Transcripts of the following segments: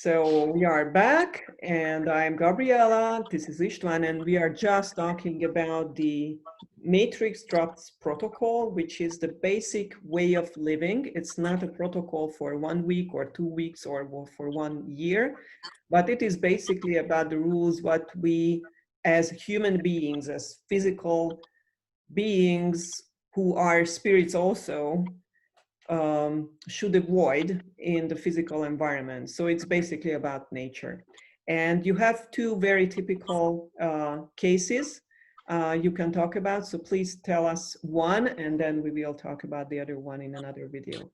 So we are back, and I'm Gabriela, this is István, and we are just talking about the matrix drops protocol, which is the basic way of living. It's not a protocol for 1 week or 2 weeks or for 1 year, but it is basically about the rules what we as human beings, as physical beings who are spirits also, should avoid in the physical environment. So it's basically about nature. And you have two very typical cases you can talk about. So please tell us one, and then we will talk about the other one in another video.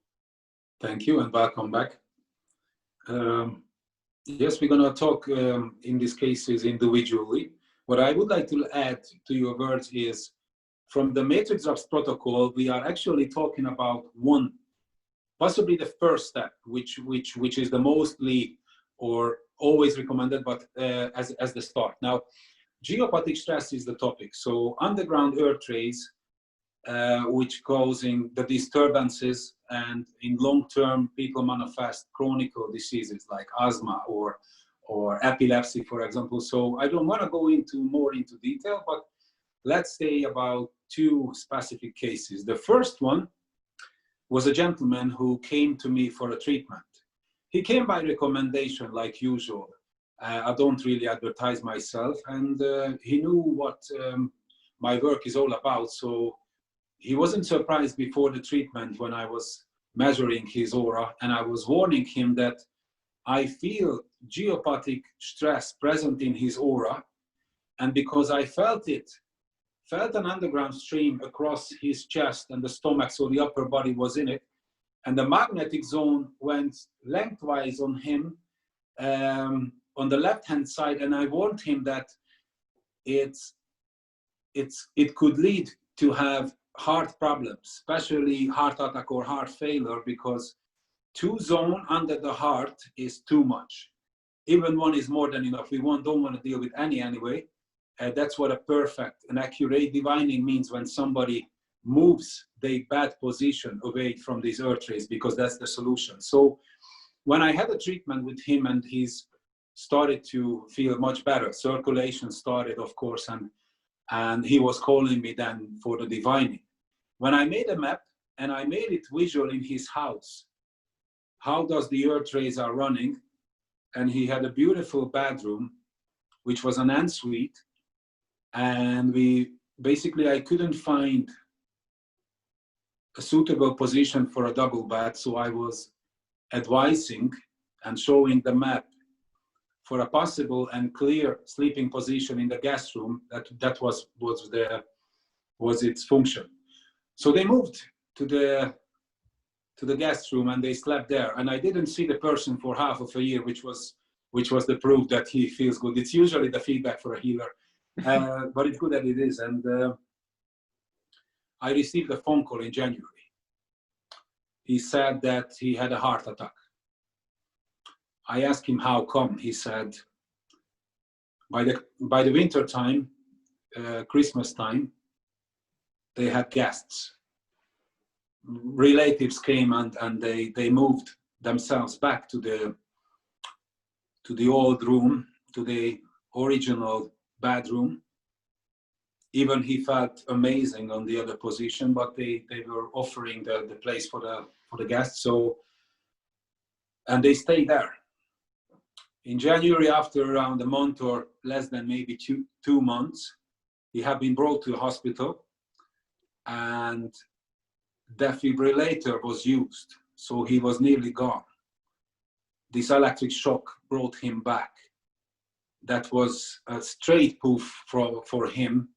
Thank you and welcome back. Yes, we're going to talk in these cases individually. What I would like to add to your words is, from the matrix drops protocol, we are actually talking about one, possibly the first step, which is the mostly or always recommended, but as the start. Now, geopathic stress is the topic. So underground earth rays, which causing the disturbances, and in long term, people manifest chronic diseases like asthma or epilepsy, for example. So I don't want to go more into detail, but let's say about two specific cases. The first one was a gentleman who came to me for a treatment. He came by recommendation, like usual. I don't really advertise myself, and he knew what my work is all about. So he wasn't surprised before the treatment when I was measuring his aura, and I was warning him that I feel geopathic stress present in his aura, and because I felt an underground stream across his chest and the stomach, so the upper body was in it, and the magnetic zone went lengthwise on him on the left-hand side, and I warned him that it could lead to have heart problems, especially heart attack or heart failure, because 2 zones under the heart is too much. Even 1 is more than enough. We don't want to deal with any anyway. That's what a perfect and accurate divining means, when somebody moves their bad position away from these earth rays, because that's the solution. So when I had a treatment with him and he's started to feel much better, circulation started, of course, and he was calling me then for the divining. When I made a map and I made it visual in his house, how does the earth rays are running, and he had a beautiful bedroom, which was an ensuite. And I couldn't find a suitable position for a double bed, so I was advising and showing the map for a possible and clear sleeping position in the guest room. That was its function. So they moved to the guest room and they slept there. And I didn't see the person for half of a year, which was the proof that he feels good. It's usually the feedback for a healer. But it's good that it is. And I received a phone call in January. He said that he had a heart attack. I asked him how come. He said, by the winter time, Christmas time, they had guests. Relatives came and they moved themselves back to the old room, to the original bedroom. Even he felt amazing on the other position, but they were offering the place for the guests. So, and they stayed there. In January, after around a month or less than maybe two months, he had been brought to the hospital, and defibrillator was used, so he was nearly gone. This electric shock brought him back. That was a straight proof for him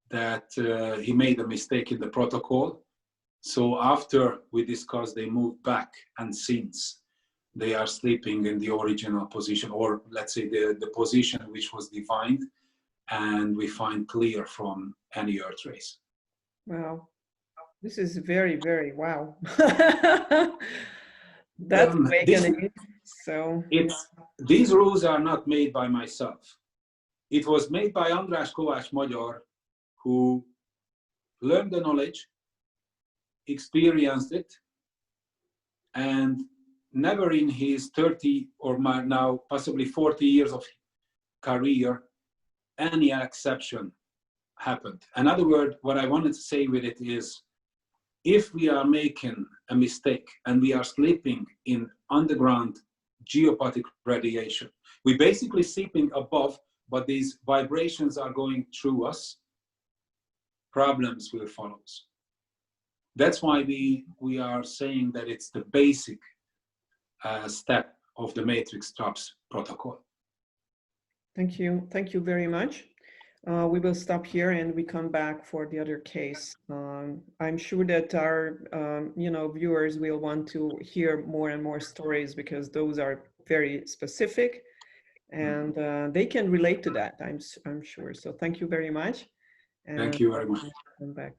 that he made a mistake in the protocol. So after we discussed, they moved back, and since they are sleeping in the original position, or let's say the position which was defined, and we find clear from any earth rays. Wow, this is very, very wow. That's awakening. So these rules are not made by myself. It was made by András Kovács Magyar, who learned the knowledge, experienced it, and never in his 30 or now possibly 40 years of career, any exception happened. In other words, what I wanted to say with it is, if we are making a mistake and we are sleeping in underground geopathic radiation, we basically sleeping above, but these vibrations are going through us, problems will follow. That's why we are saying that it's the basic step of the matrix traps protocol. Thank you. Thank you very much. We will stop here and we come back for the other case. I'm sure that our viewers will want to hear more and more stories, because those are very specific and they can relate to that, I'm sure. So thank you very much. And thank you very much. come back.